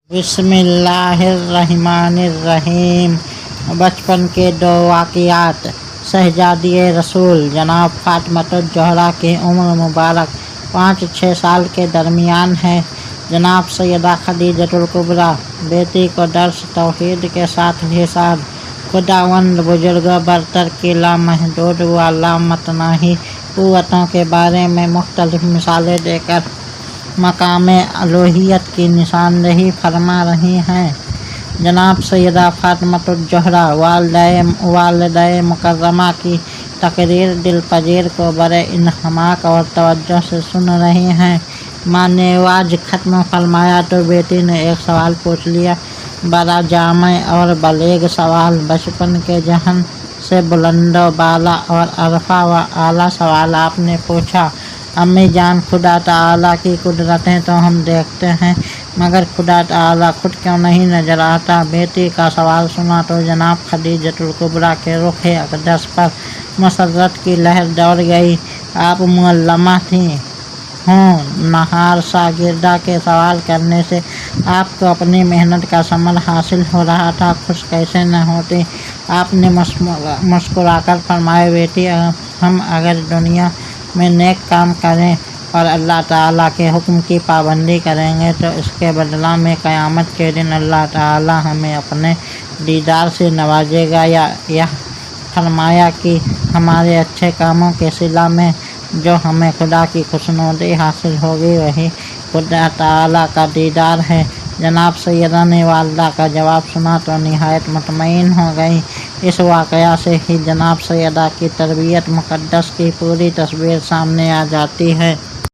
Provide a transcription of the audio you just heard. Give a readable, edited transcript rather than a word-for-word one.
بسم اللہ الرحمن الرحیم۔ بچپن کے دو واقعات۔ شہزادی رسول جناب فاطمۃ الزہرا کی عمر مبارک 5-6 سال کے درمیان ہے۔ جناب سیدہ خدیجۃ الکبریٰ بیٹی کو درس توحید کے ساتھ ارشاد خداوند بزرگ برتر کی لامحدود و لامتناہی قوتوں کے بارے میں مختلف مثالیں دے کر مقام الوہیت کی نشاندہی فرما رہی ہیں۔ جناب سیدہ فاطمۃ الزہرا والدہ مکرمہ کی تقریر دل پذیر کو بڑے انہماک اور توجہ سے سن رہی ہیں۔ ماں نے واز ختم فرمایا تو بیٹی نے ایک سوال پوچھ لیا، بڑا جامع اور بلیغ سوال، بچپن کے ذہن سے بلند و بالا اور عرفہ و اعلیٰ سوال آپ نے پوچھا۔ امی جان، خدا تعالیٰ کی قدرتیں تو ہم دیکھتے ہیں مگر خدا تعالیٰ خود کیوں نہیں نظر آتا؟ بیٹی کا سوال سنا تو جناب خدیجۃ الکبریٰ کے رخ اقدس پر مسرت کی لہر دوڑ گئی۔ آپ معلمہ تھیں، ہونہار شاگردہ کے سوال کرنے سے آپ کو اپنی محنت کا ثمر حاصل ہو رہا تھا، خوش کیسے نہ ہوتی؟ آپ نے مسکرا کر فرمایا، بیٹی، ہم اگر دنیا میں نیک کام کریں اور اللہ تعالیٰ کے حکم کی پابندی کریں گے تو اس کے بدلہ میں قیامت کے دن اللہ تعالیٰ ہمیں اپنے دیدار سے نوازے گا۔ یہ فرمایا کہ ہمارے اچھے کاموں کے صلہ میں جو ہمیں خدا کی خوشنودی حاصل ہوگی وہی خدا تعالیٰ کا دیدار ہے۔ جناب سیدہ نے والدہ کا جواب سنا تو نہایت مطمئن ہو گئیں۔ اس واقعہ سے ہی جناب سیدہ کی تربیت مقدس کی پوری تصویر سامنے آ جاتی ہے۔